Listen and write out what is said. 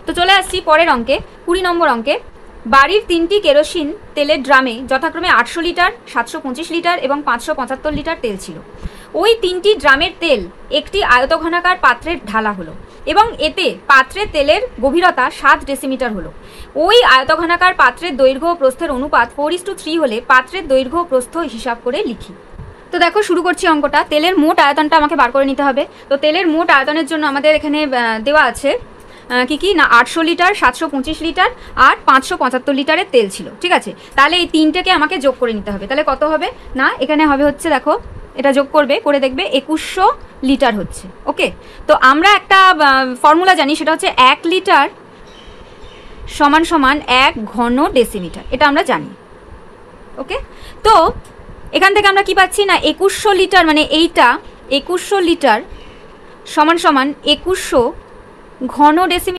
তো চলে আসছি পরের অঙ্কে, 20 নম্বর অঙ্কে। বাড়ির 3টি কেরোসিন তেলের ড্রামে যথাক্রমে 800 লিটার, 725 লিটার এবং 575 লিটার তেল ছিল। ওই 3টি ড্রামের তেল একটি আয়তঘনাকার পাত্রে ঢালা হলো এবং এতে পাত্রে তেলের গভীরতা 7 ডেসিমিটার হলো। ওই আয়তঘনাকার পাত্রের দৈর্ঘ্য ও প্রস্থের অনুপাত 4:3 হলে পাত্রের দৈর্ঘ্য প্রস্থ হিসাব করে লিখি। তো দেখো, শুরু করছি অঙ্কটা। তেলের মোট আয়তনটা আমাকে বার করে নিতে হবে। তো তেলের মোট আয়তনের জন্য আমাদের এখানে দেওয়া আছে কি না 800 লিটার, 725 লিটার আর 575 লিটারের তেল ছিল। ঠিক আছে, তাহলে এই তিনটেকে আমাকে যোগ করে নিতে হবে। তাহলে কত হবে না, এখানে হবে হচ্ছে, দেখো এটা যোগ করবে, করে দেখবে 2100 লিটার হচ্ছে। ওকে, তো আমরা একটা ফর্মুলা জানি, সেটা হচ্ছে 1 লিটার সমান সমান 1 ঘন ডেসিমিটার, এটা আমরা জানি। ওকে, তো এখান থেকে আমরা কি পাচ্ছি না 2100 লিটার, মানে এইটা 2100 লিটার সমান সমান 2100 ঘন ডেসিমিটার।